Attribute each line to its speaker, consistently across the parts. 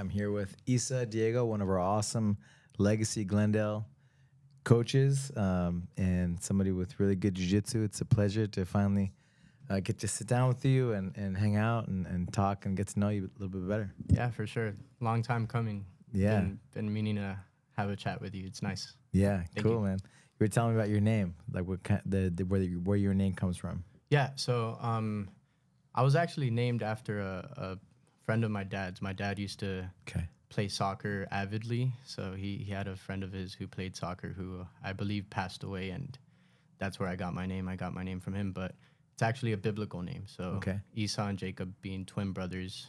Speaker 1: I'm here with Esau Diego, one of our awesome Legacy Glendale coaches, and somebody with really good jiu-jitsu. It's a pleasure to finally get to sit down with you and hang out and talk and get to know you a little bit better.
Speaker 2: Yeah, for sure. Long time coming.
Speaker 1: Yeah.
Speaker 2: Been meaning to have a chat with you. It's nice.
Speaker 1: Yeah,
Speaker 2: Thank
Speaker 1: cool,
Speaker 2: you.
Speaker 1: man. You were telling me about your name, like what kind, where your name comes from.
Speaker 2: Yeah, so I was actually named after a friend of my dad's. My dad used to play soccer avidly, so he had a friend of his who played soccer who I believe passed away, and that's where I got my name. I got my name from him, but it's actually a biblical name. So Esau and Jacob being twin brothers.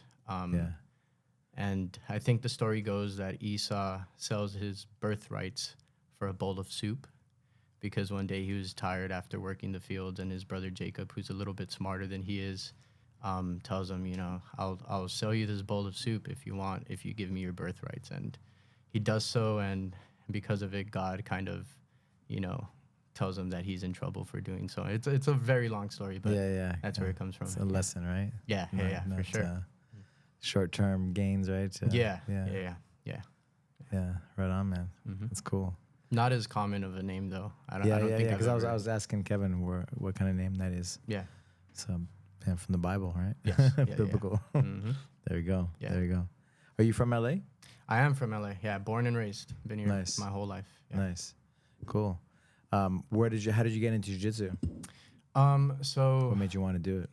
Speaker 2: And I think the story goes that Esau sells his birthrights for a bowl of soup because one day he was tired after working the fields, and his brother Jacob, who's a little bit smarter than he is, tells him, you know, I'll sell you this bowl of soup if you want, if you give me your birthrights. And he does so, and because of it, God kind of, you know, tells him that he's in trouble for doing so. It's a very long story, but that's where it comes from.
Speaker 1: It's a lesson, right?
Speaker 2: Yeah, not, for sure.
Speaker 1: Short-term gains, right?
Speaker 2: Yeah.
Speaker 1: Right on, man. That's cool.
Speaker 2: Not as common of a name though. I don't think
Speaker 1: because I was asking Kevin what kind of name that is.
Speaker 2: Yeah.
Speaker 1: So from the Bible, right?
Speaker 2: Yes.
Speaker 1: Biblical.
Speaker 2: Yeah.
Speaker 1: There you go.
Speaker 2: Yeah.
Speaker 1: There you go. Are you from LA?
Speaker 2: I am from LA. Yeah, born and raised. Been here my whole life. Yeah.
Speaker 1: Nice. Cool. How did you get into jiu-jitsu?
Speaker 2: So
Speaker 1: what made you want to do it?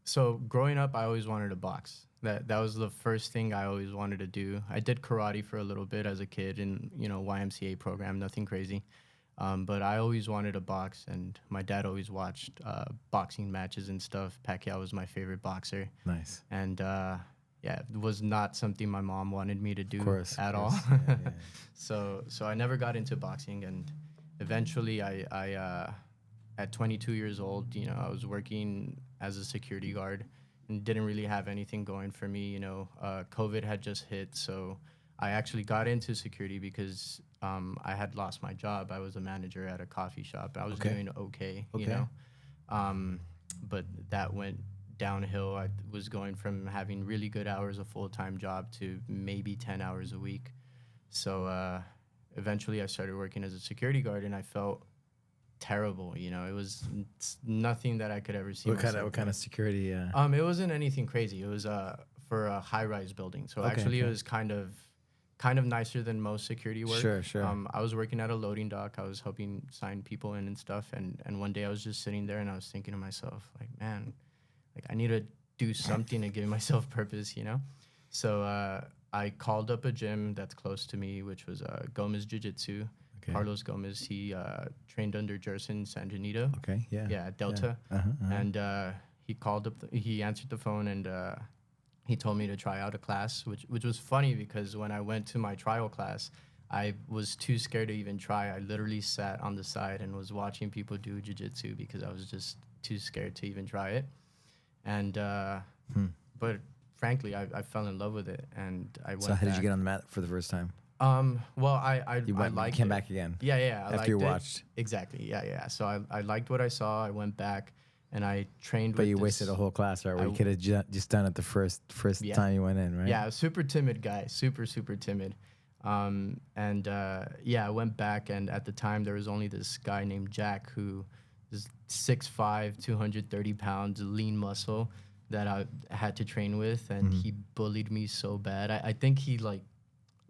Speaker 2: So growing up, I always wanted to box. That was the first thing I always wanted to do. I did karate for a little bit as a kid in, you know, YMCA program, nothing crazy. But I always wanted to box, and my dad always watched boxing matches and stuff. Pacquiao was my favorite boxer.
Speaker 1: Nice.
Speaker 2: And it was not something my mom wanted me to do at all.
Speaker 1: Yeah.
Speaker 2: So I never got into boxing, and eventually I at 22 years old, you know, I was working as a security guard and didn't really have anything going for me. You know, COVID had just hit, so I actually got into security because I had lost my job. I was a manager at a coffee shop. I was doing okay, you know, but that went downhill. I was going from having really good hours, a full-time job, to maybe 10 hours a week. So eventually I started working as a security guard, and I felt terrible. You know, it was nothing that I could ever see.
Speaker 1: What kind of security?
Speaker 2: It wasn't anything crazy. It was for a high-rise building. So it was kind of nicer than most security work.
Speaker 1: Sure.
Speaker 2: I was working at a loading dock. I was helping sign people in and stuff. And one day I was just sitting there and I was thinking to myself, like, man, like I need to do something to give myself purpose, you know? So I called up a gym that's close to me, which was Gomez Jiu-Jitsu. Carlos Gomez, he trained under Jerson Sanjanito. At Delta. And he answered the phone, and he told me to try out a class, which was funny because when I went to my trial class, I was too scared to even try. I literally sat on the side and was watching people do jiu-jitsu because I was just too scared to even try it. And but frankly, I fell in love with it, and I went.
Speaker 1: So how did you get on the mat for the first time?
Speaker 2: Well, I liked
Speaker 1: came
Speaker 2: it.
Speaker 1: back again.
Speaker 2: Yeah.
Speaker 1: After you watched.
Speaker 2: Exactly. Yeah. So I liked what I saw. I went back and I trained.
Speaker 1: But you wasted a whole class, right? Where you could have just done it the first time you went in, right?
Speaker 2: Yeah, super timid guy, super timid. I went back, and at the time there was only this guy named Jack who is 6'5", 230 pounds, lean muscle that I had to train with, and he bullied me so bad. I think he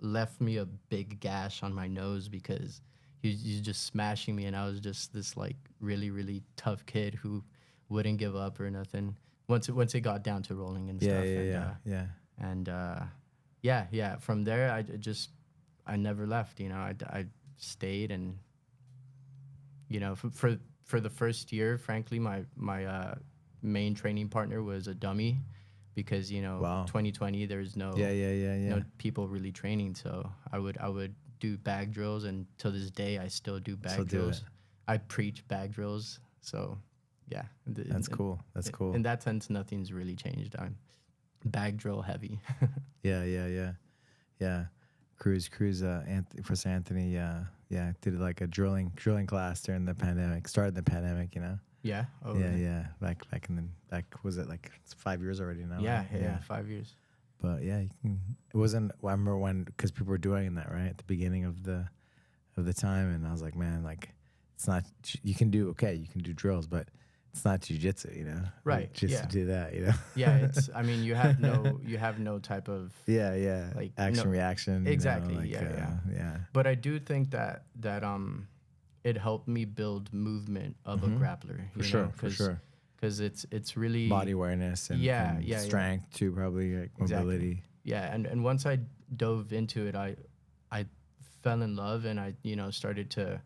Speaker 2: left me a big gash on my nose because he's just smashing me, and I was just this really tough kid who wouldn't give up or nothing once it got down to rolling and stuff. From there I never left, you know. I stayed, and you know, for the first year, frankly, my main training partner was a dummy. Because, you know, 2020, there's no people really training. So I would do bag drills, and to this day, I still do bag drills. I preach bag drills. So, yeah.
Speaker 1: That's cool. That's cool.
Speaker 2: In that sense, nothing's really changed. I'm bag drill heavy.
Speaker 1: Yeah. Professor Anthony, did like a drilling class during the pandemic. Started the pandemic, you know.
Speaker 2: Yeah.
Speaker 1: Yeah. Was it like 5 years already now?
Speaker 2: Yeah, 5 years.
Speaker 1: But yeah, it wasn't. I remember when, because people were doing that right at the beginning of the time, and I was like, man, like it's not. You can do drills, but it's not jujitsu,
Speaker 2: Right.
Speaker 1: Just to
Speaker 2: Yeah.
Speaker 1: do that,
Speaker 2: Yeah. It's. I mean, you have no type of
Speaker 1: yeah,
Speaker 2: like
Speaker 1: action
Speaker 2: no
Speaker 1: reaction,
Speaker 2: exactly.
Speaker 1: like yeah.
Speaker 2: But I do think that it helped me build movement of a grappler.
Speaker 1: For sure.
Speaker 2: Because it's really
Speaker 1: Body awareness and,
Speaker 2: yeah,
Speaker 1: and
Speaker 2: yeah,
Speaker 1: strength too, probably like
Speaker 2: exactly.
Speaker 1: mobility.
Speaker 2: Yeah, and once I dove into it, I fell in love, and I started to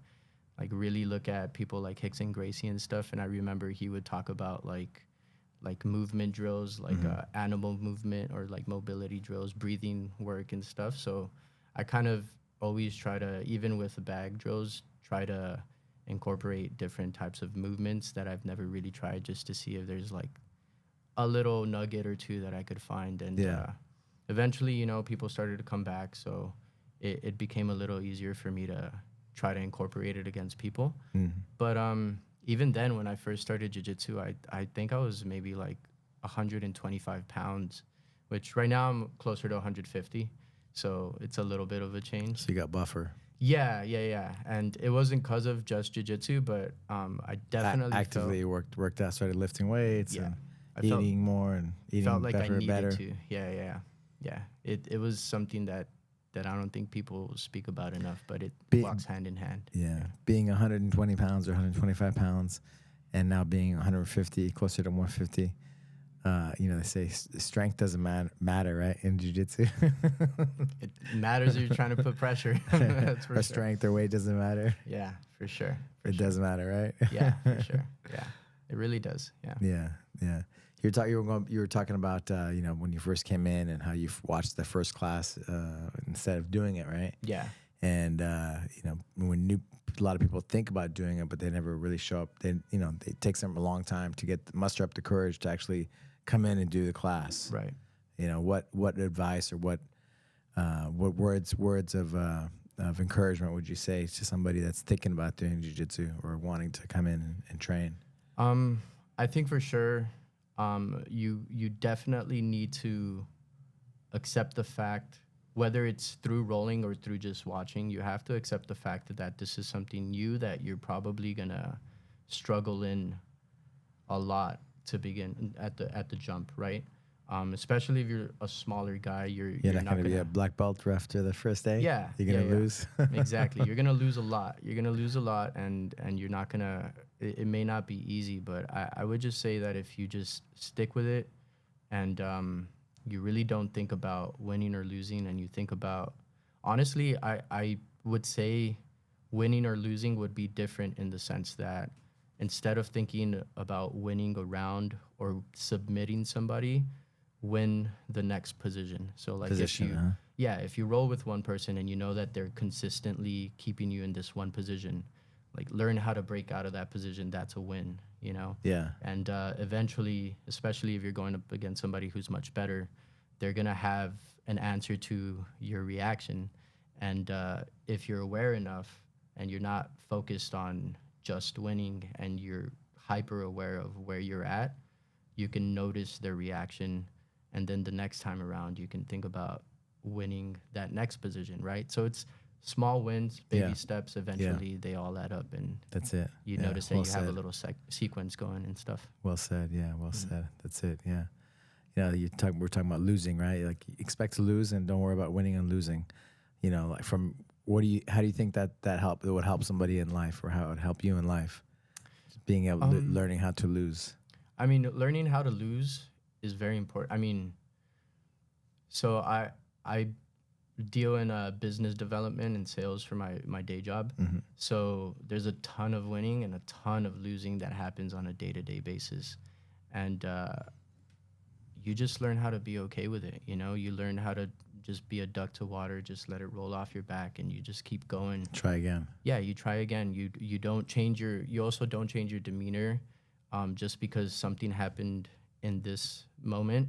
Speaker 2: like really look at people like Hicks and Gracie and stuff. And I remember he would talk about like movement drills, like animal movement or like mobility drills, breathing work and stuff. So I kind of always try to, even with the bag drills, try to incorporate different types of movements that I've never really tried, just to see if there's like a little nugget or two that I could find. And eventually, people started to come back. So it became a little easier for me to try to incorporate it against people. But even then, when I first started jiu-jitsu, I think I was maybe like 125 pounds, which right now I'm closer to 150. So it's a little bit of a change.
Speaker 1: So you got buffer.
Speaker 2: Yeah. And it wasn't because of just jiu-jitsu, but I definitely
Speaker 1: actively worked out, started lifting weights and eating more and eating
Speaker 2: felt like
Speaker 1: better.
Speaker 2: I needed to. Yeah. It was something that I don't think people speak about enough, but it walks hand in hand.
Speaker 1: Yeah. Being 120 pounds or 125 pounds and now being 150, closer to 150, they say strength doesn't matter, right? In jiu-jitsu.
Speaker 2: It matters if you're trying to put pressure. That's for
Speaker 1: sure. Strength or weight doesn't matter.
Speaker 2: Yeah, for sure.
Speaker 1: It does matter, right?
Speaker 2: Yeah, for sure. Yeah, it really does. Yeah.
Speaker 1: You were talking about when you first came in and how you watched the first class instead of doing it, right?
Speaker 2: Yeah.
Speaker 1: And when a lot of people think about doing it, but they never really show up. It takes them a long time to muster up the courage to actually come in and do the class.
Speaker 2: Right.
Speaker 1: What advice or what words of encouragement would you say to somebody that's thinking about doing jiu-jitsu or wanting to come in and train?
Speaker 2: I think for sure, you definitely need to accept the fact, whether it's through rolling or through just watching, you have to accept the fact that this is something new that you're probably gonna struggle in a lot to begin at the jump, right? Especially if you're a smaller guy, you're
Speaker 1: not going to be a black belt after the first day.
Speaker 2: Yeah,
Speaker 1: you're gonna lose.
Speaker 2: Exactly, you're gonna lose a lot. And you're not gonna. It may not be easy, but I would just say that if you just stick with it, and you really don't think about winning or losing, and you think about, honestly, I would say winning or losing would be different in the sense that instead of thinking about winning a round or submitting somebody, win the next position. So like if you roll with one person and you know that they're consistently keeping you in this one position, like learn how to break out of that position. That's a win,
Speaker 1: Yeah.
Speaker 2: And eventually, especially if you're going up against somebody who's much better, they're gonna have an answer to your reaction. And if you're aware enough and you're not focused on just winning and you're hyper aware of where you're at, you can notice their reaction, and then the next time around you can think about winning that next position, right? So it's small wins, baby steps. Eventually they all add up, and
Speaker 1: that's it.
Speaker 2: You notice that you have a little sequence going and stuff.
Speaker 1: Well said. Yeah, well said. That's it. Yeah. We're talking about losing, right? Like expect to lose and don't worry about winning and losing. Like how do you think that would help somebody in life, or how it would help you in life? Being able learning how to lose.
Speaker 2: I mean, learning how to lose is very important. I mean, so I deal in business development and sales for my day job.
Speaker 1: Mm-hmm.
Speaker 2: So there's a ton of winning and a ton of losing that happens on a day-to-day basis. And you just learn how to be okay with it. You learn how to just be a duck to water, just let it roll off your back, and you just keep going.
Speaker 1: Try again.
Speaker 2: Yeah, you try again. You also don't change your demeanor just because something happened in this moment.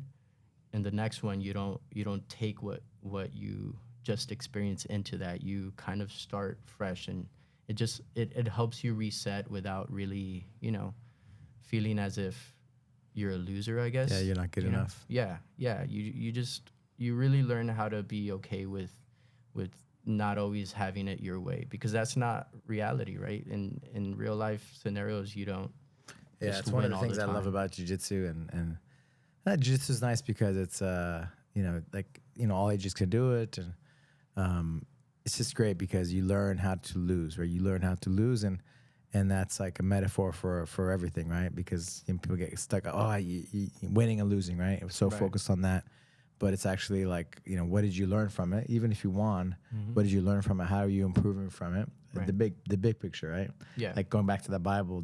Speaker 2: In the next one, you don't take what you just experienced into that. You kind of start fresh, and it helps you reset without really, feeling as if you're a loser, I guess.
Speaker 1: Yeah, you're not good enough.
Speaker 2: Yeah. You you really learn how to be okay with not always having it your way, because that's not reality, right? In real life scenarios, you don't
Speaker 1: Yeah,
Speaker 2: just
Speaker 1: it's one of
Speaker 2: win
Speaker 1: the
Speaker 2: all
Speaker 1: things
Speaker 2: the
Speaker 1: I love
Speaker 2: time.
Speaker 1: about jujitsu, and jiu-jitsu is nice because it's you know, like, you know, all ages can do it, and it's just great because you learn how to lose, right? You learn how to lose, and that's like a metaphor for everything, right? Because, you know, people get stuck, oh, winning and losing, right? It was so
Speaker 2: Right.
Speaker 1: focused on that, but it's actually like, you know, what did you learn from it? Even if you won, what did you learn from it? How are you improving from it?
Speaker 2: Right.
Speaker 1: The big picture, right?
Speaker 2: Yeah.
Speaker 1: Like going back to the Bible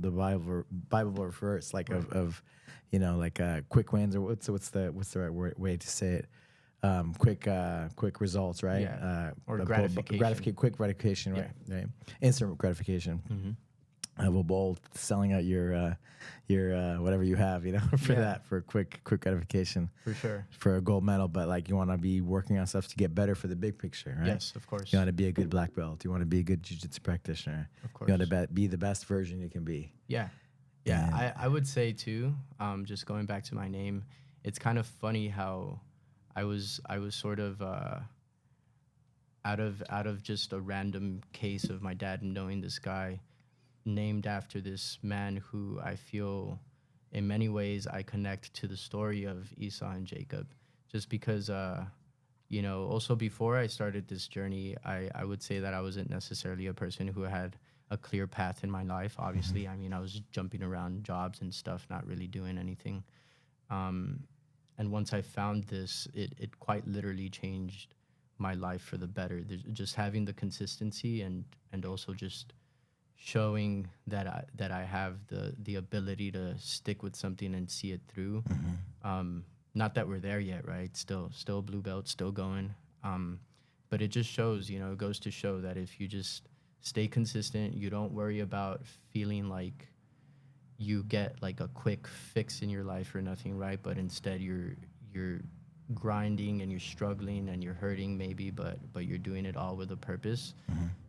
Speaker 1: verse, like
Speaker 2: Right.
Speaker 1: of you know, like quick wins, or what's the way to say it? Quick results, right?
Speaker 2: Yeah. Or
Speaker 1: Gratification, quick gratification,
Speaker 2: Yeah.
Speaker 1: right? Instant gratification.
Speaker 2: Mm-hmm.
Speaker 1: Of a bowl, selling out your whatever you have, you know, for
Speaker 2: Yeah.
Speaker 1: that, for quick gratification,
Speaker 2: For sure.
Speaker 1: for a gold medal. But like, you want to be working on stuff to get better for the big picture, right?
Speaker 2: Yes, of course.
Speaker 1: You want to be a good black belt. You want to be a good jiu-jitsu practitioner.
Speaker 2: Of
Speaker 1: You want
Speaker 2: course.
Speaker 1: to be the best version you can be.
Speaker 2: Yeah. Yeah.
Speaker 1: And
Speaker 2: I would say too, just going back to my name, it's kind of funny how I was sort of out of just a random case of my dad knowing this guy, named after this man who I feel in many ways I connect to the story of Esau and Jacob, just because also before I started this journey, I would say that I wasn't necessarily a person who had a clear path in my life. Obviously, I mean, I was jumping around jobs and stuff, not really doing anything. Um, and once I found this, it quite literally changed my life for the better. Just having the consistency and also just showing that I have the ability to stick with something and see it through. Not that we're there yet, right? Still blue belt, still going. But it just shows, it goes to show that if you just stay consistent, you don't worry about feeling like you get like a quick fix in your life or nothing, right? But instead you're grinding and you're struggling and you're hurting maybe, but you're doing it all with a purpose.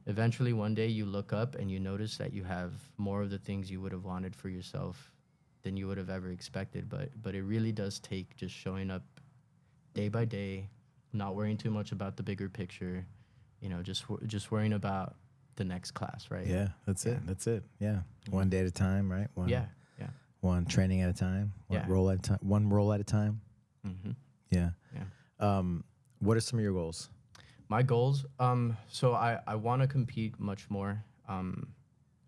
Speaker 2: Eventually one day you look up and you notice that you have more of the things you would have wanted for yourself than you would have ever expected. But it really does take just showing up day by day, not worrying too much about the bigger picture, just worrying about the next class, right?
Speaker 1: yeah, that's
Speaker 2: Yeah.
Speaker 1: it. That's it. Yeah, one day at a time, right?
Speaker 2: Yeah, yeah,
Speaker 1: One training at a time. One
Speaker 2: Yeah.
Speaker 1: roll at a time. One roll at a time.
Speaker 2: hmm
Speaker 1: Yeah.
Speaker 2: yeah.
Speaker 1: What are some of your goals?
Speaker 2: My goals, so I want to compete much more.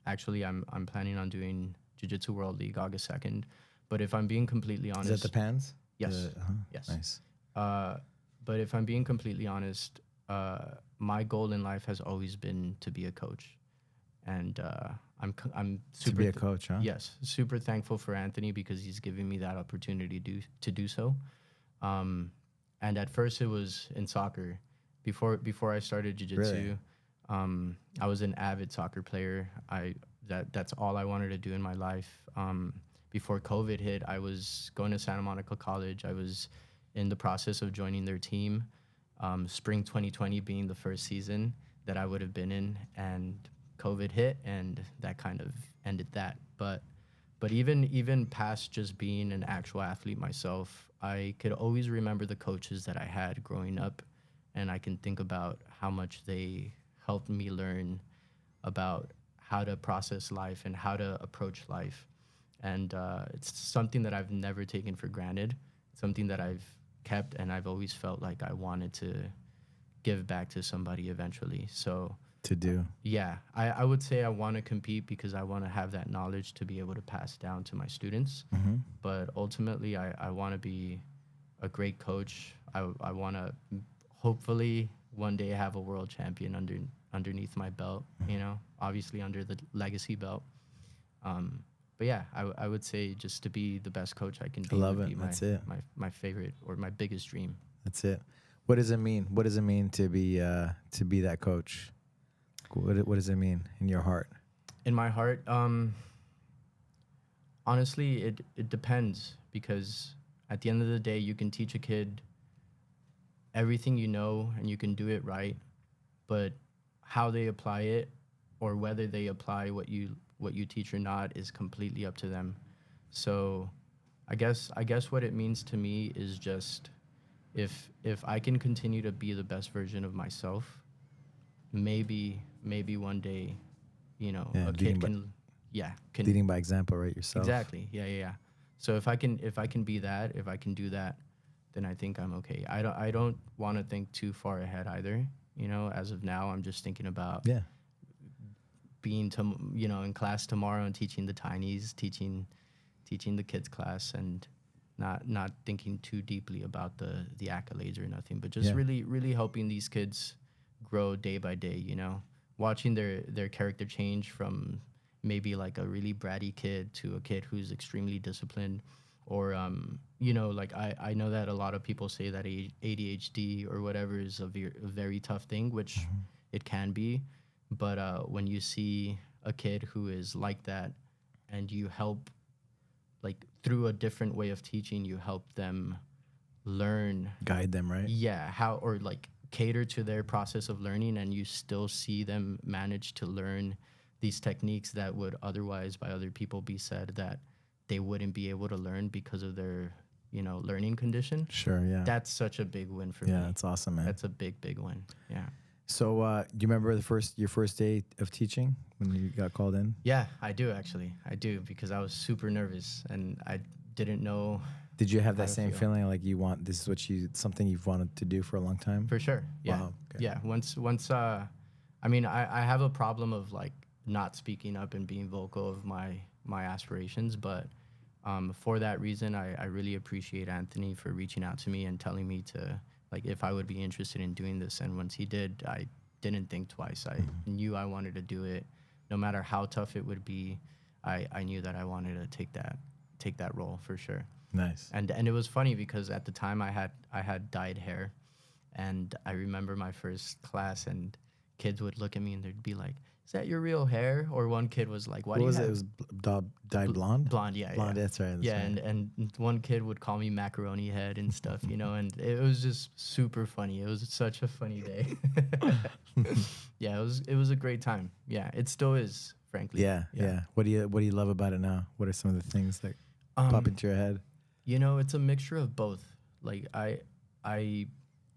Speaker 2: Actually, I'm planning on doing Jiu-Jitsu World League August 2nd. But if I'm being completely
Speaker 1: Is
Speaker 2: honest,
Speaker 1: that the pans?
Speaker 2: yes, yes.
Speaker 1: Nice.
Speaker 2: But if I'm being completely honest, my goal in life has always been to be a coach, and I'm super
Speaker 1: To be a coach, huh?
Speaker 2: yes, super thankful for Anthony because he's giving me that opportunity to do so. And at first it was in soccer. Before I started jiu-jitsu,
Speaker 1: Really?
Speaker 2: I was an avid soccer player. That's all I wanted to do in my life. Before COVID hit, I was going to Santa Monica College. I was in the process of joining their team. Spring 2020 being the first season that I would have been in, and COVID hit, and that kind of ended that. But even past just being an actual athlete myself, I could always remember the coaches that I had growing up, and I can think about how much they helped me learn about how to process life and how to approach life. And it's something that I've never taken for granted, something that I've kept, and I've always felt like I wanted to give back to somebody eventually. So
Speaker 1: To do.
Speaker 2: yeah, I would say I want to compete because I want to have that knowledge to be able to pass down to my students. But ultimately, I want to be a great coach. I want to hopefully one day have a world champion underneath my belt, obviously under the legacy belt. But yeah, I would say just to be the best coach I can
Speaker 1: I
Speaker 2: be
Speaker 1: love
Speaker 2: would
Speaker 1: it.
Speaker 2: be
Speaker 1: That's it.
Speaker 2: my favorite or my biggest dream.
Speaker 1: That's it. What does it mean? What does it mean to be that coach? What does it mean in your heart?
Speaker 2: In my heart, honestly, it depends because at the end of the day, you can teach a kid everything you know and you can do it right, but how they apply it or whether they apply what you teach or not is completely up to them. So I guess what it means to me is just if I can continue to be the best version of myself, maybe one day, you know,
Speaker 1: Yeah,
Speaker 2: a kid can, can
Speaker 1: leading by example, right? Yourself.
Speaker 2: exactly, yeah. So if I can be that, if I can do that, then I think I'm okay. I don't want to think too far ahead either. You know, as of now, I'm just thinking about
Speaker 1: Yeah.
Speaker 2: being you know, in class tomorrow and teaching the tinies, teaching the kids class, and not thinking too deeply about the accolades or nothing, but just really helping these kids grow day by day, you know, watching their character change from maybe like a really bratty kid to a kid who's extremely disciplined, or you know, like I know that a lot of people say that ADHD or whatever is a very tough thing, which it can be, but when you see a kid who is like that, and you help, like through a different way of teaching, you help them learn,
Speaker 1: guide them, right?
Speaker 2: Yeah, how, or like cater to their process of learning, and you still see them manage to learn these techniques that would otherwise by other people be said that they wouldn't be able to learn because of their, you know, learning condition.
Speaker 1: Sure, yeah.
Speaker 2: That's such a big win for me.
Speaker 1: Yeah, that's awesome, man.
Speaker 2: That's a big win. Yeah.
Speaker 1: So, do you remember your first day of teaching when you got called in?
Speaker 2: Yeah, I do actually. I do, because I was super nervous and I didn't know.
Speaker 1: Did you have that same feeling, like this is something you've wanted to do for a long time?
Speaker 2: For sure. Yeah.
Speaker 1: Wow. Okay.
Speaker 2: Yeah. Once, I mean, I have a problem of like not speaking up and being vocal of my aspirations, but for that reason, I really appreciate Anthony for reaching out to me and telling me to, like, if I would be interested in doing this. And once he did, I didn't think twice. I knew I wanted to do it, no matter how tough it would be. I knew that I wanted to take that role for sure.
Speaker 1: Nice.
Speaker 2: And it was funny because at the time I had dyed hair, and I remember my first class, and kids would look at me and they'd be like, "Is that your real hair?" Or one kid was like, "What do you have?"
Speaker 1: It was dyed blonde?
Speaker 2: Blonde, yeah.
Speaker 1: Blonde, yeah. That's right. That's right.
Speaker 2: And one kid would call me macaroni head and stuff, you know, and it was just super funny. It was such a funny day. Yeah, it was a great time. Yeah, it still is, frankly.
Speaker 1: Yeah. What do you love about it now? What are some of the things that pop into your head?
Speaker 2: You know, it's a mixture of both. Like I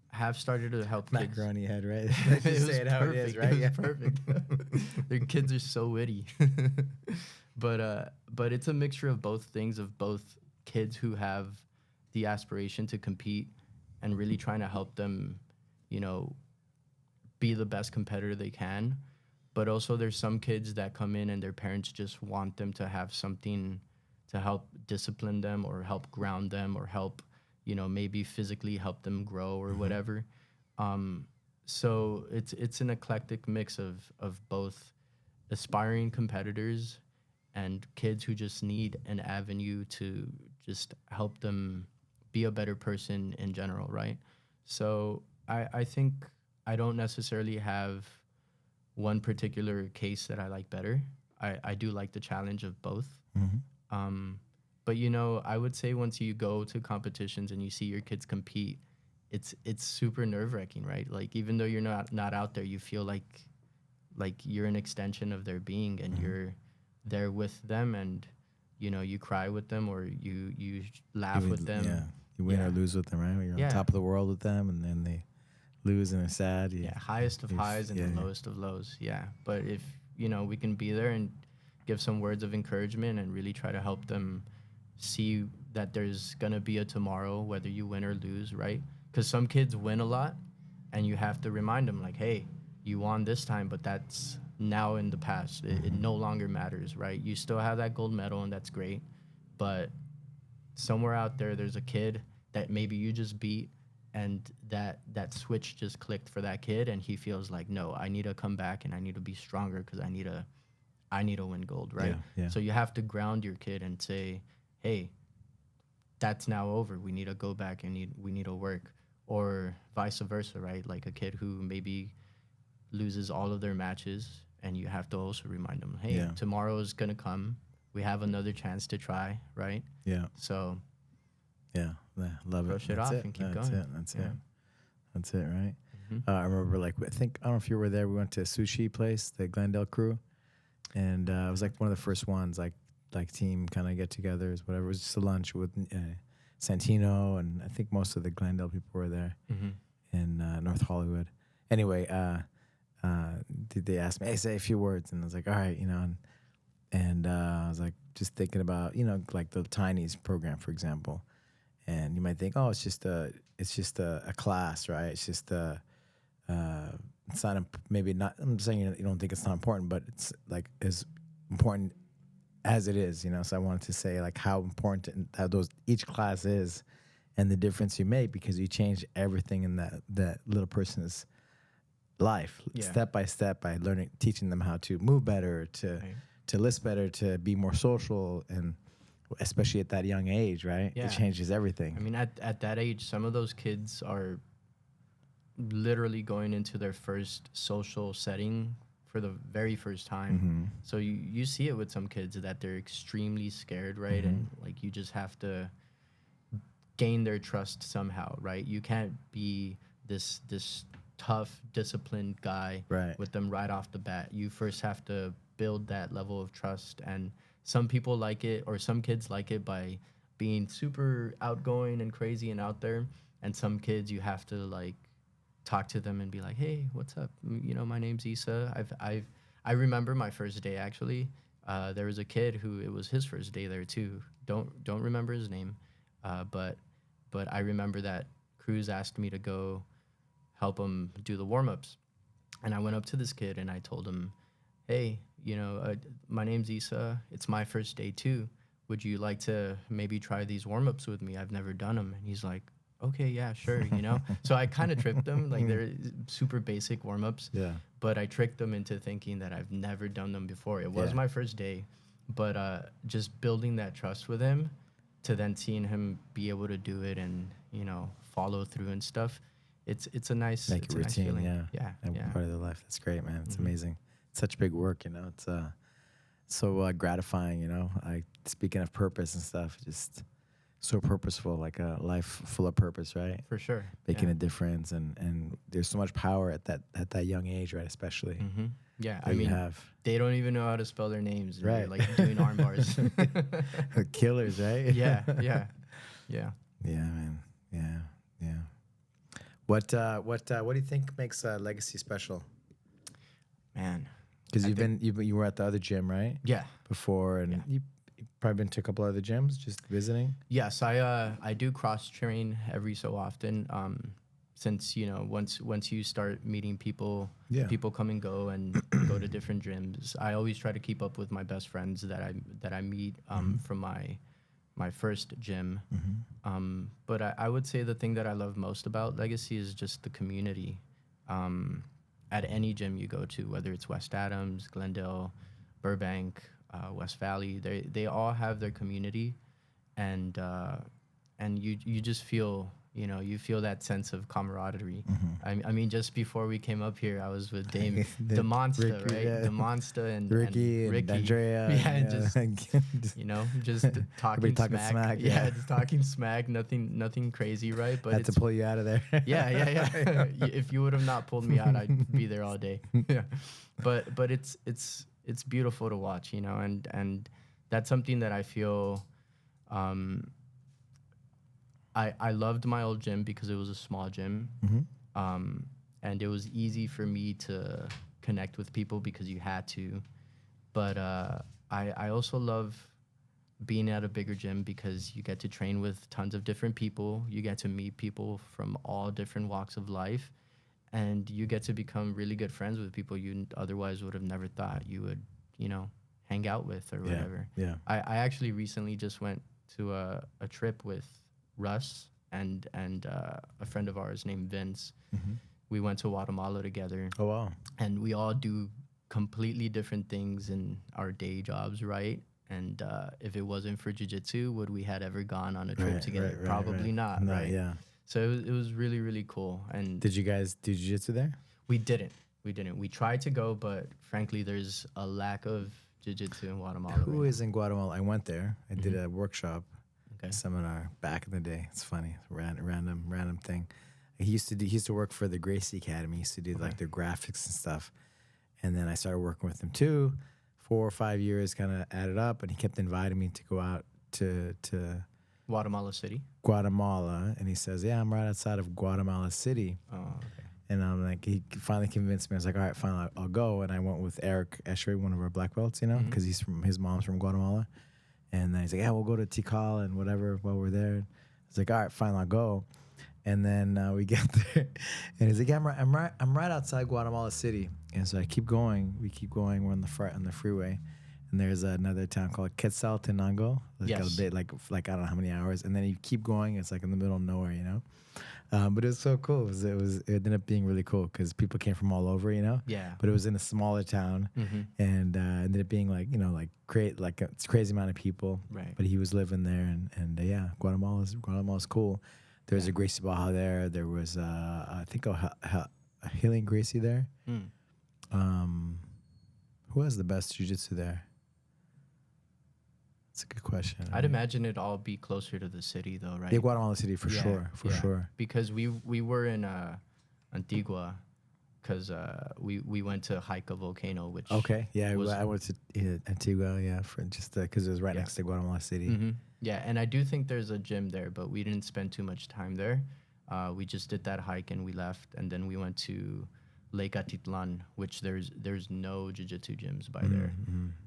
Speaker 2: have started to help kids.
Speaker 1: Macaroni head, right?
Speaker 2: It was say it how it is, right? It was perfect. Their kids are so witty. But it's a mixture of both things, of both kids who have the aspiration to compete and really trying to help them, you know, be the best competitor they can. But also there's some kids that come in and their parents just want them to have something to help discipline them or help ground them or help, you know, maybe physically help them grow or whatever. So it's an eclectic mix of both aspiring competitors and kids who just need an avenue to just help them be a better person in general, right? So I think I don't necessarily have one particular case that I like better. I do like the challenge of both. But, you know, I would say once you go to competitions and you see your kids compete, it's super nerve-wracking, right? Like, even though you're not out there, you feel like you're an extension of their being, and you're there with them, and, you know, you cry with them, or you laugh with them.
Speaker 1: Yeah, you win or lose with them, right? You're on top of the world with them, and then they lose and they're sad.
Speaker 2: Highest of highs and the lowest of lows. Yeah, but if, you know, we can be there and give some words of encouragement and really try to help them see that there's gonna be a tomorrow, whether you win or lose, right? Because some kids win a lot, and you have to remind them, like, hey, you won this time, but that's now in the past. It no longer matters, right? You still have that gold medal, and that's great, but somewhere out there's a kid that maybe you just beat, and that switch just clicked for that kid, and he feels like, no, I need to come back and I need to be stronger because I need to win gold, right?
Speaker 1: Yeah.
Speaker 2: So you have to ground your kid and say, hey, that's now over. We need to go back and we need to work, or vice versa, right? Like a kid who maybe loses all of their matches, and you have to also remind them, hey, tomorrow is gonna come. We have another chance to try, right?
Speaker 1: Yeah.
Speaker 2: So.
Speaker 1: Yeah, love it.
Speaker 2: Brush it off and keep going.
Speaker 1: That's it, right? I remember, like, I don't know if you were there. We went to a sushi place, the Glendale crew, and it was like one of the first ones, like team kind of get-togethers, whatever. It was just a lunch with Santino, and I think most of the Glendale people were there in North Hollywood. Anyway, they asked me, hey, say a few words, and I was like, all right, and I was like, just thinking about, like the Tiny's program, for example, and you might think, oh, it's just a class, right? It's just it's not maybe not. I'm saying you don't think it's not important, but it's like as important as it is, So I wanted to say like how important each class is, and the difference you make because you change everything in that little person's life, step by step, by teaching them how to move better, to list better, to be more social, and especially at that young age, right?
Speaker 2: Yeah.
Speaker 1: It changes everything.
Speaker 2: I mean, at that age, some of those kids are literally going into their first social setting for the very first time. So you see it with some kids that they're extremely scared, right? And like you just have to gain their trust somehow, right? You can't be this tough, disciplined guy with them right off the bat. You first have to build that level of trust, and some people like it, or some kids like it by being super outgoing and crazy and out there, and some kids you have to like talk to them and be like, hey, what's up? My name's Issa. I remember my first day actually. There was a kid who it was his first day there too. Don't remember his name, but I remember that Cruz asked me to go help him do the warm-ups, and I went up to this kid and I told him, hey, my name's Issa. It's my first day too. Would you like to maybe try these warm-ups with me? I've never done them. And he's like, okay, yeah, sure, So I kind of tricked them. Like, they're super basic warm-ups. Yeah. But I tricked them into thinking that I've never done them before. It was my first day. But just building that trust with him, to then seeing him be able to do it and, follow through and stuff, it's a nice,
Speaker 1: make
Speaker 2: it's
Speaker 1: a
Speaker 2: a
Speaker 1: routine,
Speaker 2: nice feeling.
Speaker 1: Yeah.
Speaker 2: Yeah.
Speaker 1: Part of their life. That's great, man. It's amazing. It's such big work, It's so gratifying, speaking of purpose and stuff, just so purposeful, like a life full of purpose, right?
Speaker 2: For sure.
Speaker 1: Making a difference, and there's so much power at that young age, right? Especially.
Speaker 2: Yeah, I mean, they don't even know how to spell their names, and they're like doing arm bars.
Speaker 1: Killers, right?
Speaker 2: Yeah.
Speaker 1: Yeah, man. Yeah. What do you think makes Legacy special?
Speaker 2: Man,
Speaker 1: because you were at the other gym, right?
Speaker 2: Yeah.
Speaker 1: Before, and you've probably been to a couple other gyms just visiting.
Speaker 2: Yes, I do cross train every so often. Since once you start meeting people, people come and go and go to different gyms. I always try to keep up with my best friends that I meet from my first gym. But I would say the thing that I love most about Legacy is just the community. At any gym you go to, whether it's West Adams, Glendale, Burbank, West Valley, they all have their community, and you just feel you feel that sense of camaraderie. I mean, just before we came up here, I was with Dame the Monster, Ricky, right? The Monster and Ricky and Andrea, and just just talking smack. Yeah, just talking smack. Nothing crazy, right? But
Speaker 1: had to pull you out of there.
Speaker 2: Yeah. If you would have not pulled me out, I'd be there all day. Yeah, but it's beautiful to watch, and that's something that I feel. I loved my old gym because it was a small gym, and it was easy for me to connect with people because you had to. But I also love being at a bigger gym because you get to train with tons of different people. You get to meet people from all different walks of life, and you get to become really good friends with people you otherwise would have never thought you would, hang out with or whatever.
Speaker 1: Yeah.
Speaker 2: I actually recently just went to a trip with Russ and a friend of ours named Vince. We went to Guatemala together.
Speaker 1: Oh, wow.
Speaker 2: And we all do completely different things in our day jobs, right? And if it wasn't for jiu-jitsu, would we had ever gone on a trip together? Probably not, right?
Speaker 1: Yeah.
Speaker 2: So it was really, really cool. And
Speaker 1: did you guys do jiu-jitsu there?
Speaker 2: We didn't. We tried to go, but frankly, there's a lack of jiu-jitsu in Guatemala.
Speaker 1: Who is in Guatemala? I went there. I did a workshop. Seminar back in the day. It's funny, random thing. He used to work for the Gracie Academy. He used to do like their graphics and stuff. And then I started working with him too. 4 or 5 years kind of added up, and he kept inviting me to go out to
Speaker 2: Guatemala City.
Speaker 1: Guatemala, and he says, "Yeah, I'm right outside of Guatemala City."
Speaker 2: Oh, okay.
Speaker 1: And I'm like, he finally convinced me. I was like, "All right, fine, I'll go." And I went with Eric Escher, one of our black belts, you know, because his mom's from Guatemala. And then he's like, "Yeah, we'll go to Tikal and whatever while we're there." I was like, "All right, fine, I'll go." And then we get there, and he's like, "Yeah, I'm right outside Guatemala City." And so I keep going. We keep going. We're on the freeway, and there's another town called Quetzaltenango. It's got a bit like I don't know how many hours. And then you keep going. It's like in the middle of nowhere, you know. But it was so cool. It ended up being really cool because people came from all over, you know.
Speaker 2: Yeah.
Speaker 1: But it was in a smaller town, and ended up being like, you know, like great, like a crazy amount of people.
Speaker 2: Right.
Speaker 1: But he was living there, and yeah, Guatemala's cool. There was a Gracie Baja there. There was I think a Healing Gracie there. Who has the best jiu-jitsu there? That's a good question.
Speaker 2: I'd imagine it'd all be closer to the city, though, right?
Speaker 1: Yeah, Guatemala City for sure.
Speaker 2: Because we were in Antigua, because we went to hike a volcano, which
Speaker 1: I went to Antigua, for just because it was right next to Guatemala City.
Speaker 2: Yeah, and I do think there's a gym there, but we didn't spend too much time there. We just did that hike and we left, and then we went to Lake Atitlan, which there's no jiu-jitsu gyms by there.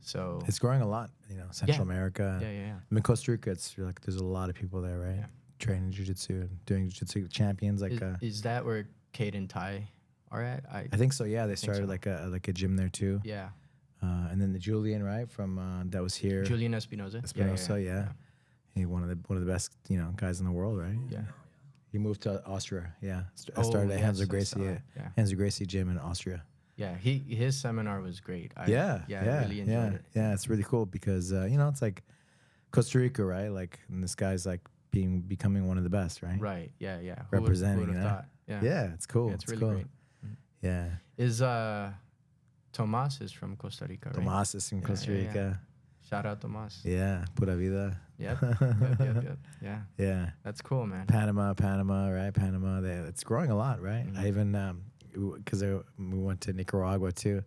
Speaker 2: So
Speaker 1: it's growing a lot, you know, Central America.
Speaker 2: Yeah.
Speaker 1: I mean, Costa Rica, it's like there's a lot of people there, right?
Speaker 2: Yeah.
Speaker 1: Training jiu-jitsu and doing jiu-jitsu champions. Like,
Speaker 2: is that where Kate and Ty are at?
Speaker 1: I think so. Yeah, they started like a gym there too.
Speaker 2: Yeah.
Speaker 1: And then the Julian, right, from that was here.
Speaker 2: Julian Espinosa.
Speaker 1: Yeah. He one of the best, you know, guys in the world, right?
Speaker 2: Yeah.
Speaker 1: He moved to Austria. Yeah, I started at Hansa Gracie. Hansa Gracie gym in Austria.
Speaker 2: Yeah, his seminar was great. I really enjoyed it.
Speaker 1: Yeah, it's really cool because you know, it's like Costa Rica, right? Like, and this guy's like becoming one of the best, right?
Speaker 2: Right. Yeah.
Speaker 1: Representing,
Speaker 2: who
Speaker 1: you know?
Speaker 2: thought? Yeah.
Speaker 1: Yeah, it's cool.
Speaker 2: Yeah, it's really great.
Speaker 1: Yeah.
Speaker 2: Is Tomas is from Costa Rica, right?
Speaker 1: Tomas is from Costa Rica.
Speaker 2: Shout out Tomas.
Speaker 1: Yeah, pura vida.
Speaker 2: Yep. Yeah.
Speaker 1: Yeah.
Speaker 2: That's cool, man.
Speaker 1: Panama, right? Panama, it's growing a lot, right? I even because we went to Nicaragua too,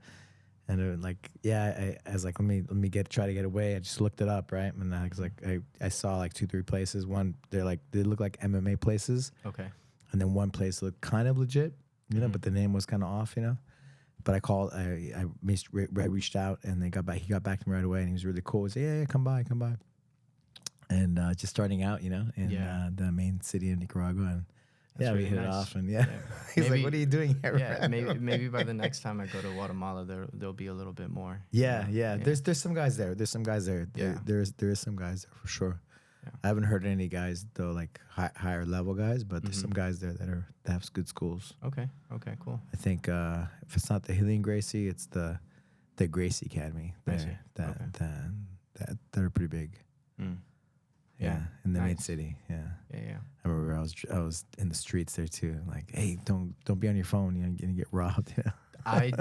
Speaker 1: and it, like, I was like, let me try to get away. I just looked it up, right? And I was like, I saw like 2-3 places. One, they look like MMA places.
Speaker 2: Okay.
Speaker 1: And then one place looked kind of legit, you know, but the name was kind of off, you know. But I called, I reached out, and he got back to me right away, and he was really cool. He said, yeah, come by. And just starting out, you know, in the main city of Nicaragua. And we hit it off, and he's like, what are you doing here?
Speaker 2: Yeah, maybe by the next time I go to Guatemala, there'll be a little bit more.
Speaker 1: Yeah. There's some guys there. There is some guys there for sure. Yeah. I haven't heard any guys though, like higher level guys, but there's some guys there that have good schools.
Speaker 2: Okay, cool.
Speaker 1: I think if it's not the Helene Gracie, it's the Gracie Academy there that are pretty big. Yeah, in the main city. Yeah. I remember I was in the streets there too. Like, hey, don't be on your phone. You're gonna get robbed. You know?
Speaker 2: I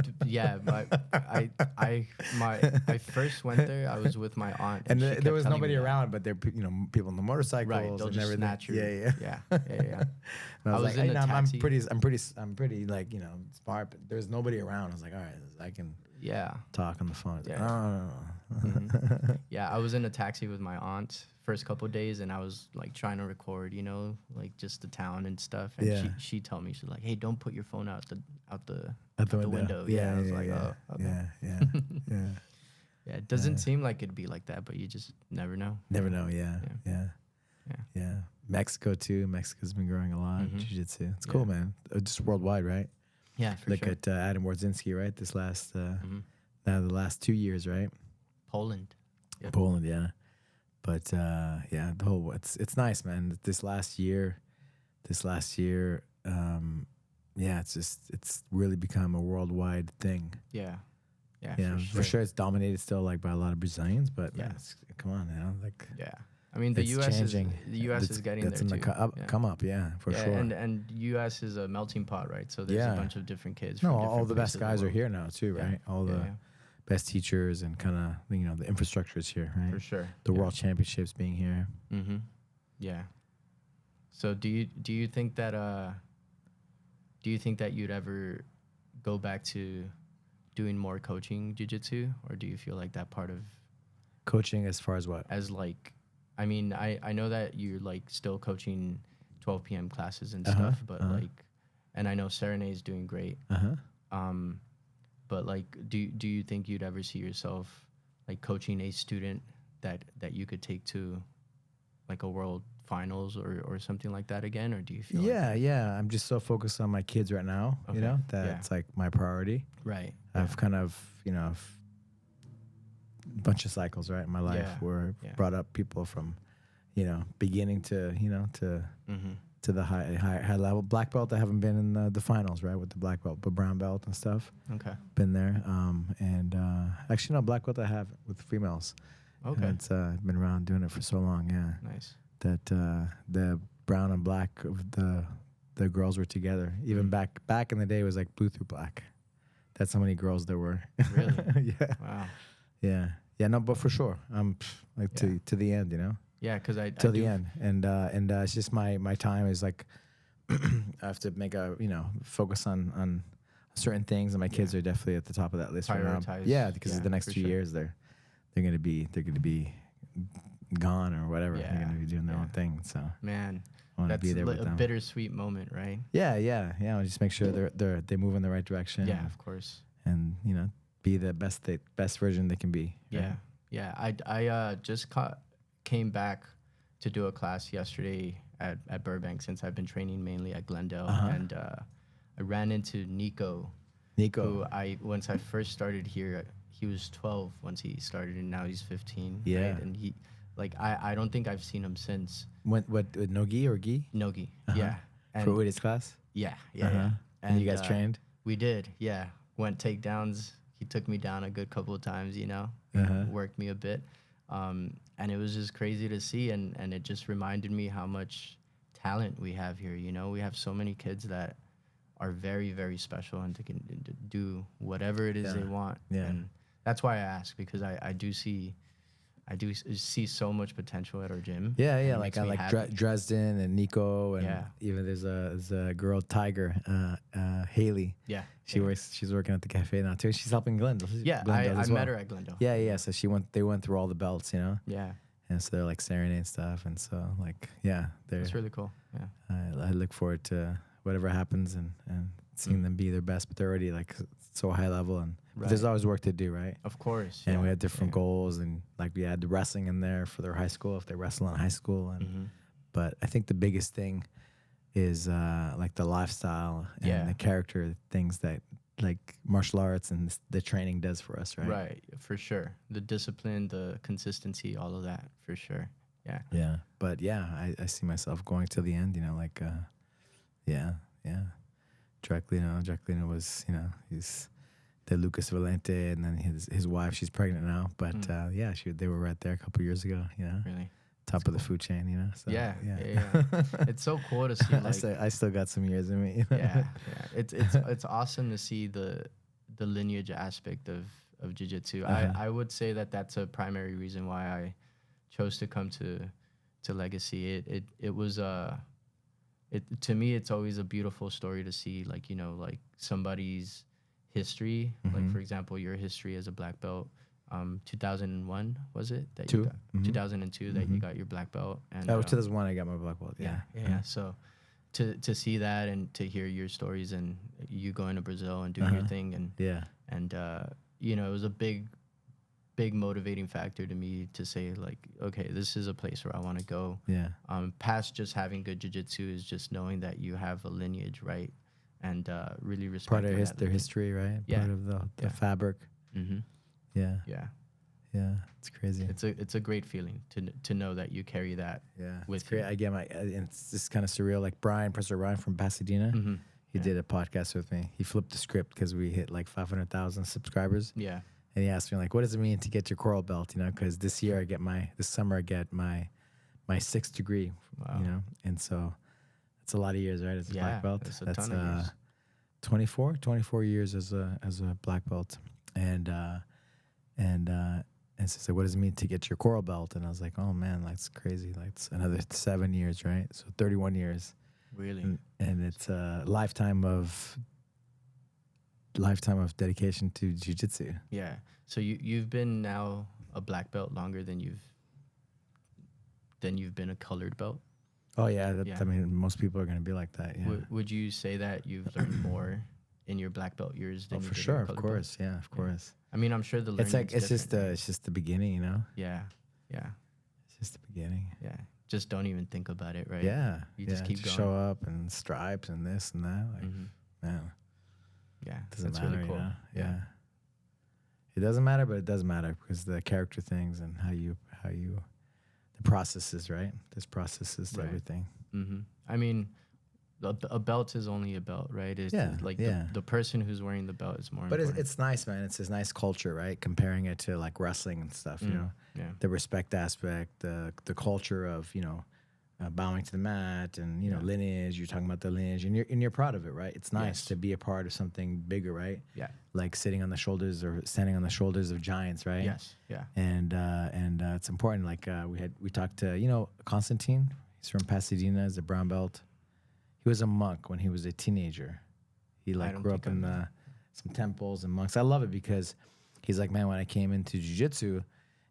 Speaker 2: first went there. I was with my aunt,
Speaker 1: and there was nobody around, but there, you know, people on the motorcycles,
Speaker 2: right? They'll just snatch you.
Speaker 1: Yeah.
Speaker 2: And
Speaker 1: I was like, hey, I'm pretty like, you know, smart, but there's nobody around. I was like, all right, I can talk on the phone. Like, no.
Speaker 2: Yeah, I was in a taxi with my aunt first couple of days, and I was like trying to record, you know, like just the town and stuff. And she told me, she's like, hey, don't put your phone out the window. Yeah, I was like, oh, okay. Yeah, it doesn't seem like it'd be like that, but you just never know.
Speaker 1: Never know. Yeah. Mexico too. Mexico's been growing a lot. Jiu-jitsu. It's cool, man. Just worldwide, right?
Speaker 2: Yeah, for
Speaker 1: sure. Look at Adam Wardzinski, right? This last now the last 2 years, right?
Speaker 2: Poland.
Speaker 1: Yep. Poland, yeah. But the whole it's nice, man. This last year, it's really become a worldwide thing.
Speaker 2: Yeah,
Speaker 1: for sure. It's dominated still like by a lot of Brazilians, but man, come on now, like
Speaker 2: I mean, the U.S. is getting there too.
Speaker 1: Come up, for sure.
Speaker 2: And U.S. is a melting pot, right? So there's a bunch of different kids.
Speaker 1: No, all the best guys are here now too, right? All the best teachers and kind of, you know, the infrastructure is here, right?
Speaker 2: For sure.
Speaker 1: The World Championships being here.
Speaker 2: Yeah. So do you think that you'd ever go back to doing more coaching jiu-jitsu, or do you feel like that part of
Speaker 1: coaching as far as what?
Speaker 2: As like I mean, I know that you're like still coaching 12 p.m. classes and
Speaker 1: Uh-huh,
Speaker 2: stuff, but like, and I know Serenade is doing great. Um, but like, do you think you'd ever see yourself like coaching a student that you could take to like a world finals or something like that again, or do you feel
Speaker 1: Yeah. I'm just so focused on my kids right now, you
Speaker 2: Okay,
Speaker 1: know,
Speaker 2: yeah.
Speaker 1: that's like my priority.
Speaker 2: right?
Speaker 1: I've kind of, you know, a bunch of cycles, right, in my life
Speaker 2: Yeah,
Speaker 1: where
Speaker 2: yeah.
Speaker 1: I've brought up people from, you know, beginning to, you know,
Speaker 2: Mm-hmm.
Speaker 1: to the high level. Black belt, I haven't been in the finals, right, with the black belt, but brown belt and stuff.
Speaker 2: Okay.
Speaker 1: Been there. And actually, no, black belt I have with females.
Speaker 2: Okay.
Speaker 1: And it's been around doing it for so long, yeah.
Speaker 2: Nice.
Speaker 1: That the brown and black of the girls were together. Even back in the day, it was like blue through black. That's how many girls there were.
Speaker 2: Really?
Speaker 1: Yeah.
Speaker 2: Wow.
Speaker 1: Yeah. No, but for sure, like
Speaker 2: Yeah.
Speaker 1: to the end, you know.
Speaker 2: Yeah, because I
Speaker 1: Till
Speaker 2: do
Speaker 1: the end, and it's just my time is like I have to make a focus on certain things, and my kids are definitely at the top of that list right now.
Speaker 2: Prioritize.
Speaker 1: Yeah, because
Speaker 2: Yeah,
Speaker 1: the next
Speaker 2: for
Speaker 1: 2
Speaker 2: sure.
Speaker 1: years they're gonna be gone or whatever.
Speaker 2: Yeah,
Speaker 1: They're gonna be doing their
Speaker 2: yeah.
Speaker 1: own thing. So
Speaker 2: Man,
Speaker 1: I want to
Speaker 2: that's
Speaker 1: be there with
Speaker 2: a
Speaker 1: them.
Speaker 2: bittersweet moment, right?
Speaker 1: Yeah. Just make sure they move in the right direction.
Speaker 2: Yeah, of course.
Speaker 1: and you know, be the best version they can be.
Speaker 2: Yeah,
Speaker 1: right?
Speaker 2: yeah. I just came back to do a class yesterday at Burbank since I've been training mainly at Glendale, and I ran into Nico, who once I first started here, he was 12 once he started, and now he's 15.
Speaker 1: Yeah.
Speaker 2: Right? And he, like, I don't think I've seen him since.
Speaker 1: What with Nogi or Gi?
Speaker 2: Nogi, yeah. And
Speaker 1: For Udi's class?
Speaker 2: yeah, yeah.
Speaker 1: And you guys trained?
Speaker 2: We did, yeah. Went takedowns. He took me down a good couple of times, you know, worked me a bit. And it was just crazy to see. And it just reminded me how much talent we have here. You know, we have so many kids that are very, very special and can do whatever it is they want.
Speaker 1: Yeah.
Speaker 2: And that's why I ask, because I do see so much potential at our gym.
Speaker 1: Yeah.
Speaker 2: It
Speaker 1: Like
Speaker 2: makes
Speaker 1: I
Speaker 2: me
Speaker 1: like
Speaker 2: happy.
Speaker 1: Dresden and Nico, and
Speaker 2: Yeah.
Speaker 1: even there's a girl Tiger, Haley.
Speaker 2: Yeah.
Speaker 1: She's working at the cafe now too. She's helping Glendale.
Speaker 2: Yeah,
Speaker 1: Glendale
Speaker 2: I
Speaker 1: as well.
Speaker 2: met her at Glendale.
Speaker 1: Yeah. So they went through all the belts, you know.
Speaker 2: Yeah.
Speaker 1: And so they're like serenade stuff, and so like
Speaker 2: That's really cool. Yeah.
Speaker 1: I look forward to whatever happens and seeing them be their best, but they're already like so high level, and but there's always work to do, right?
Speaker 2: Of course.
Speaker 1: And we had different goals, and like we had the wrestling in there for their high school if they wrestle in high school, and but I think the biggest thing is like the lifestyle and the character things that like martial arts and the training does for us, right?
Speaker 2: Right, for sure. The discipline, the consistency, all of that, for sure. Yeah.
Speaker 1: Yeah. But yeah, I see myself going till the end, you know, like yeah. Draculino was, you know, he's the Lucas Valente, and then his wife, she's pregnant now, but they were right there a couple years ago, you know.
Speaker 2: Really?
Speaker 1: Top of the food chain, you know. So,
Speaker 2: Yeah. It's so cool to see. Like,
Speaker 1: I still got some years in me. You know?
Speaker 2: Yeah. It's awesome to see the lineage aspect of jiu-jitsu. I would say that's a primary reason why I chose to come to Legacy. It was to me, it's always a beautiful story to see, like, you know, like somebody's history, like for example your history as a black belt. 2001 was it that you got 2002 that you got your black belt? And
Speaker 1: 2001 I got my black belt.
Speaker 2: Yeah. So to see that and to hear your stories and you going to Brazil and doing your thing, and you know, it was a big motivating factor to me to say, like, okay, this is a place where I want to go. Past just having good jiu-jitsu is just knowing that you have a lineage, right? And really respect
Speaker 1: part of their history, right? Part of the fabric. Yeah, it's crazy.
Speaker 2: It's a great feeling to know that you carry that.
Speaker 1: With you. I get it's just kind of surreal. Like Professor Ryan from Pasadena, he did a podcast with me. He flipped the script because we hit like 500,000 subscribers.
Speaker 2: Yeah.
Speaker 1: And he asked me, like, what does it mean to get your coral belt? You know, because this summer I get my 6th degree.
Speaker 2: Wow.
Speaker 1: You know, and so it's a lot of years, right? As a black belt.
Speaker 2: That's a ton of years.
Speaker 1: 24 years as a black belt, and so what does it mean to get your coral belt? And I was like, oh man, that's crazy. Like it's another 7 years, right? So 31 years.
Speaker 2: Really?
Speaker 1: And it's a lifetime of dedication to jiu-jitsu.
Speaker 2: Yeah. So you've been now a black belt longer than you've then you've been a colored belt?
Speaker 1: Oh yeah, I mean, most people are going to be like that. Yeah.
Speaker 2: Would you say that you've learned more in your black belt years than you
Speaker 1: for
Speaker 2: did
Speaker 1: sure,
Speaker 2: in
Speaker 1: of
Speaker 2: colored
Speaker 1: course,
Speaker 2: belt?
Speaker 1: yeah, of course.
Speaker 2: I mean, I'm sure the learning.
Speaker 1: It's just the beginning, you know.
Speaker 2: Yeah, yeah.
Speaker 1: It's just the beginning.
Speaker 2: Yeah, just don't even think about it, right?
Speaker 1: Yeah,
Speaker 2: you just keep going.
Speaker 1: Show up and stripes and this and that. Like, man,
Speaker 2: yeah,
Speaker 1: doesn't
Speaker 2: that's
Speaker 1: matter,
Speaker 2: really cool.
Speaker 1: You know? Yeah. It doesn't matter, but it does matter because the character things and how you the processes, right? There's processes to everything.
Speaker 2: I mean, a belt is only a belt, right? It's the person who's wearing the belt is more important.
Speaker 1: But it's nice, man. It's a nice culture, right? Comparing it to like wrestling and stuff, you know?
Speaker 2: Yeah.
Speaker 1: The respect aspect, the culture of, bowing to the mat and, you know, lineage. You're talking about the lineage and you're proud of it, right? It's nice to be a part of something bigger, right?
Speaker 2: Yeah.
Speaker 1: Like sitting on the shoulders or standing on the shoulders of giants, right?
Speaker 2: Yes. Yeah.
Speaker 1: And it's important. Like we talked to, Constantine. He's from Pasadena, as a brown belt. He was a monk when he was a teenager. He grew up in some temples and monks. I love it because he's like, man, when I came into jiu-jitsu,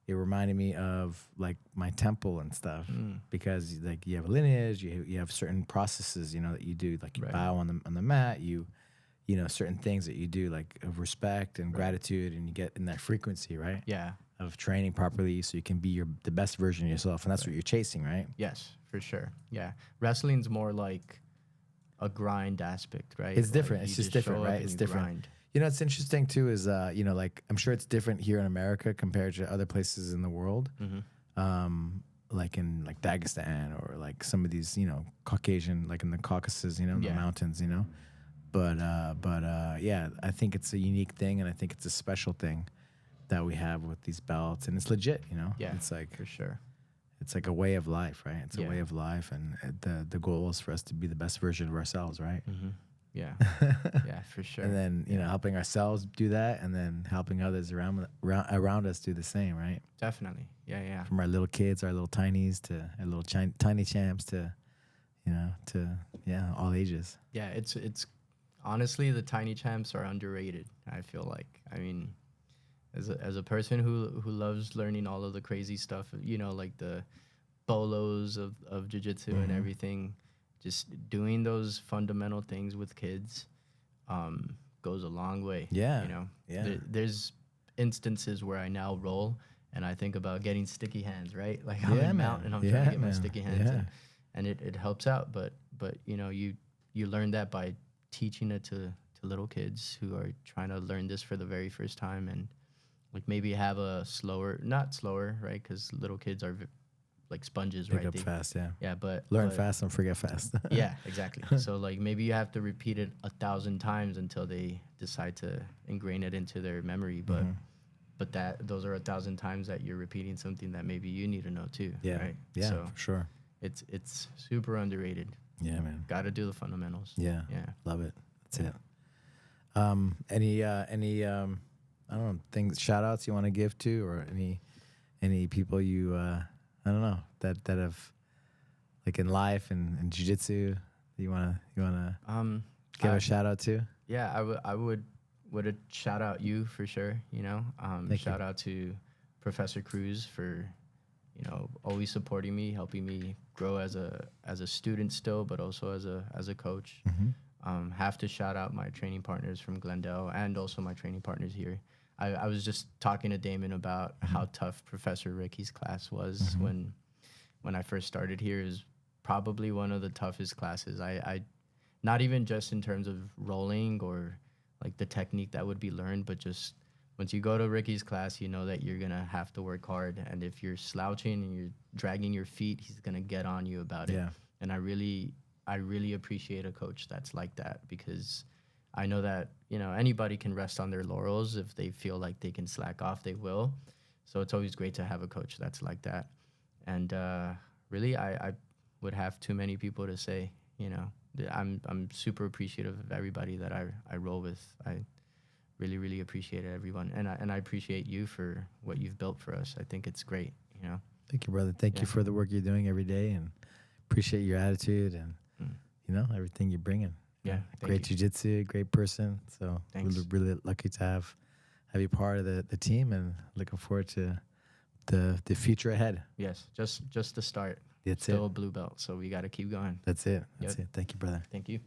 Speaker 1: it reminded me of like my temple and stuff because like you have a lineage, you have certain processes, that you do, like you bow on the mat, certain things that you do like of respect and gratitude, and you get in that frequency, right?
Speaker 2: Yeah.
Speaker 1: Of training properly so you can be the best version of yourself, and that's what you're chasing, right?
Speaker 2: Yes, for sure. Yeah. Wrestling's more like a grind aspect, right?
Speaker 1: It's different. It's just different, right? It's different.
Speaker 2: Grind.
Speaker 1: It's interesting too is, like I'm sure it's different here in America compared to other places in the world. Like in like Dagestan or like some of these, Caucasian, like in the Caucasus, the mountains, But yeah, I think it's a unique thing, and I think it's a special thing that we have with these belts, and it's legit,
Speaker 2: Yeah,
Speaker 1: it's like
Speaker 2: for sure.
Speaker 1: It's like a way of life, right? It's a way of life, and the goal is for us to be the best version of ourselves, right?
Speaker 2: Yeah, yeah, for sure.
Speaker 1: And then helping ourselves do that, and then helping others around us do the same, right?
Speaker 2: Definitely, yeah.
Speaker 1: From our little kids, our little tinies, to our little tiny champs, to all ages.
Speaker 2: Yeah, it's honestly, the tiny champs are underrated. I feel like, I mean, as a person who loves learning all of the crazy stuff, like the bolos of jiu-jitsu and everything, just doing those fundamental things with kids goes a long way.
Speaker 1: Yeah.
Speaker 2: There's instances where I now roll and I think about getting sticky hands, right? Like I'm in mount and I'm trying to get my sticky hands, and it helps out. But you learn that by teaching it to little kids who are trying to learn this for the very first time, and like maybe have a not slower, right? Because little kids are like sponges, right?
Speaker 1: Pick up fast, yeah.
Speaker 2: Yeah, but
Speaker 1: learn fast and forget fast.
Speaker 2: Yeah, exactly. So like maybe you have to repeat it 1,000 times until they decide to ingrain it into their memory. But those are 1,000 times that you're repeating something that maybe you need to know too.
Speaker 1: Yeah,
Speaker 2: right?
Speaker 1: Yeah,
Speaker 2: so
Speaker 1: for sure.
Speaker 2: It's super underrated.
Speaker 1: Yeah, man.
Speaker 2: Got to do the fundamentals.
Speaker 1: Yeah, love it. That's it. Any I don't know, things, shout outs you want to give to, or any people you I don't know that have, like in life and jiu-jitsu, you wanna give a shout out to?
Speaker 2: Yeah, I would shout out you for sure. Shout out to Professor Cruz for always supporting me, helping me grow as a student still, but also as a coach. Have to shout out my training partners from Glendale and also my training partners here. I was just talking to Damon about how tough Professor Ricky's class was when I first started here. It was probably one of the toughest classes. I not even just in terms of rolling or like the technique that would be learned, but just once you go to Ricky's class, you know that you're going to have to work hard. And if you're slouching and you're dragging your feet, he's going to get on you about it. And I really appreciate a coach that's like that, because I know that, anybody can rest on their laurels. If they feel like they can slack off, they will. So it's always great to have a coach that's like that. And really, I would have too many people to say, I'm super appreciative of everybody that I roll with. I really, really appreciate everyone. And I appreciate you for what you've built for us. I think it's great,
Speaker 1: Thank you, brother. Thank you for the work you're doing every day, and appreciate your attitude and, everything you're bringing.
Speaker 2: Yeah.
Speaker 1: Great jiu-jitsu, great person. So we're really lucky to have you part of the team, and looking forward to the future ahead.
Speaker 2: Yes, just the start.
Speaker 1: That's
Speaker 2: Still
Speaker 1: it.
Speaker 2: a blue belt, so we got to keep going.
Speaker 1: That's it. That's it. Thank you, brother.
Speaker 2: Thank you.